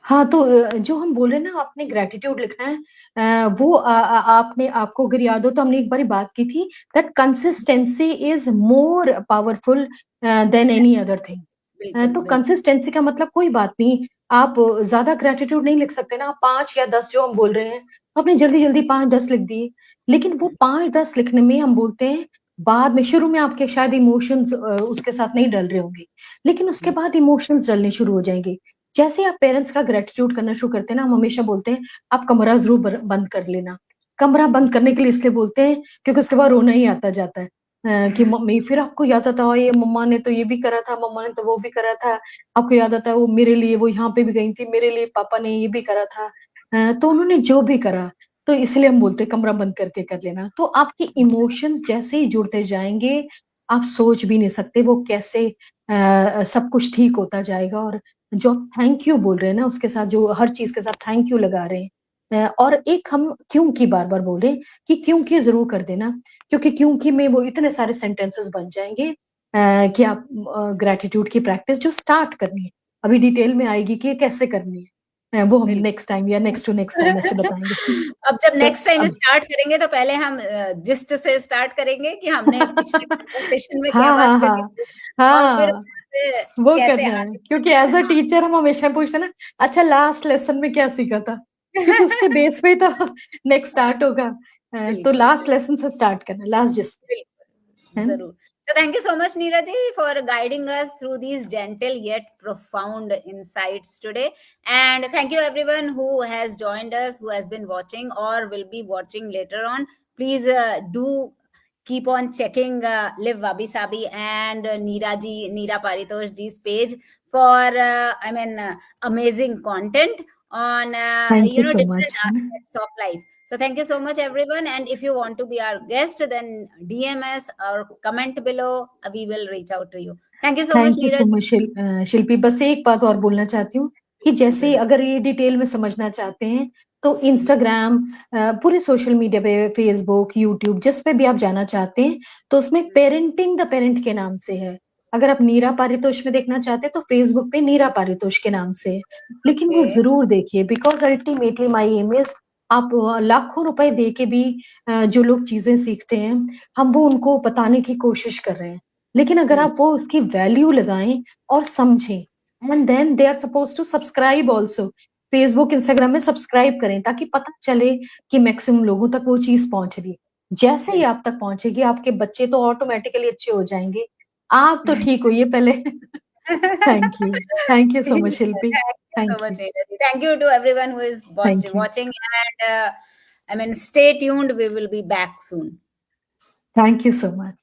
हाँ, तो जो हम बोल रहे हैं ना, आपने ग्रेटिट्यूड लिखना है। वो आपने, आपको अगर याद हो तो हमने एक बारी बात की थी, that consistency is more powerful than any other thing. बिल्कुल, तो बिल्कुल। कंसिस्टेंसी का मतलब कोई बात नहीं, आप ज्यादा ग्रेटिट्यूड नहीं लिख सकते ना, 5 या 10 जो हम बोल रहे हैं, तो आपने जल्दी जल्दी 5-10 लिख दिए। लेकिन वो 5-10 लिखने में हम बोलते हैं, बाद में शुरू में आपके शायद इमोशंस उसके साथ नहीं डल रहे होंगे, लेकिन उसके बाद इमोशंस डलने शुरू हो जाएंगे। जैसे आप पेरेंट्स का ग्रेटिट्यूड करना शुरू करते हैं ना, हम हमेशा बोलते हैं आप कमरा जरूर बंद कर लेना। कमरा बंद करने के लिए इसलिए बोलते हैं क्योंकि उसके बाद रोना ही आता जाता है। कि मम्मी, फिर आपको याद आता है, ये मम्मा ने तो ये भी करा था, मम्मा ने तो वो भी करा था। आपको याद आता है वो मेरे लिए, वो यहाँ पे भी गई थी, मेरे लिए पापा ने ये भी करा था। तो उन्होंने जो भी करा, तो इसलिए हम बोलते हैं कमरा बंद करके कर लेना। तो आपके इमोशंस जैसे ही जुड़ते जाएँगे, आप सोच भी नहीं सकते वो कैसे सब कुछ ठीक होता जाएगा। और जो आप थैंक यू बोल रहे हैं ना, उसके साथ जो हर चीज़ के साथ थैंक यू लगा रहे हैं, और एक हम क्योंकि बार-बार बोल रहे हैं कि क्योंकि ज़रूर कर देना, क्योंकि क्योंकि में वो इतने सारे सेंटेंसेस बन जाएँगे कि आप ग्रैटिट्यूड की प्रैक्टिस जो स्टार्ट करनी है, अभी डिटेल में आएगी कि ये कैसे करनी है, वो हम बिल्कुल। नेक्स्ट टाइम या नेक्स्ट टू नेक्स्ट टाइम ऐसे बताएँगे। अब जब तो नेक्स्ट टाइम अब स्टार्ट करेंगे तो पहले हम जिस्ट से स्टार्ट करेंगे कि हमने पिछले कन्वर्सेशन में क्या हाँ, बात हाँ, करी हाँ। थी, और फिर हाँ, वहाँ से वो कैसे करना है, आगे क्योंकि बढ़ना एज़ है। अ हाँ, टीचर हम हमेशा पूछते हैं ना, अच्छा लास्ट लेसन में क्या सीखा था? क्योंकि उसके बेस पे ही तो नेक्स्ट हाँ, स्टार्ट होगा। तो बिल्कुल, लास्ट बिल्कुल। लेसन से स्टार्ट करना, लास्ट जिस से, बिल्कुल, है ना? ज़रूर। So thank you so much, Neeraji, for guiding us through these gentle yet profound insights today. And thank you everyone who has joined us, who has been watching or will be watching later on. Please do keep on checking Live Wabi Sabi and Neera Paritosh ji's page for amazing content on thank you so different much, है ना? aspects of life. So thank you so much, everyone. And if you want to be our guest, then DM us or comment below. We will reach out to you. Thank you so much, thank you so Neeraj. Much Shilpi. बस एक बात और बोलना चाहती हूँ कि जैसे Zero. अगर ये डिटेल में समझना चाहते हैं तो इंस्टाग्राम, पूरे सोशल मीडिया पे, फेसबुक, यूट्यूब, जिस पे भी आप जाना चाहते हैं तो उसमें पेरेंटिंग द पेरेंट के नाम से है। अगर आप नीरा पारितोष में देखना चाहते हैं तो फेसबुक पे नीरा पारितोष के नाम से है। लेकिन वो Okay. जरूर देखिए, because ultimately my aim is आप लाखों रुपए दे के भी जो लोग चीजें सीखते हैं, हम वो उनको बताने की कोशिश कर रहे हैं। लेकिन अगर Hmm. आप वो उसकी वैल्यू लगाएं और समझें, and then they are suppose to subscribe also. Facebook, Instagram में सब्सक्राइब करें ताकि पता चले कि मैक्सिमम लोगों तक वो चीज पहुंच रही है। जैसे ही Bill. आप तक पहुंचेगी, आपके बच्चे तो ऑटोमेटिकली अच्छे हो जाएंगे। आप तो ठीक होइए पहले। Thank you so much Shilpi. Thank you so thank much, you. Neeraj. Thank you to everyone who is thank you. watching. And stay tuned. We will be back soon. Thank you so much.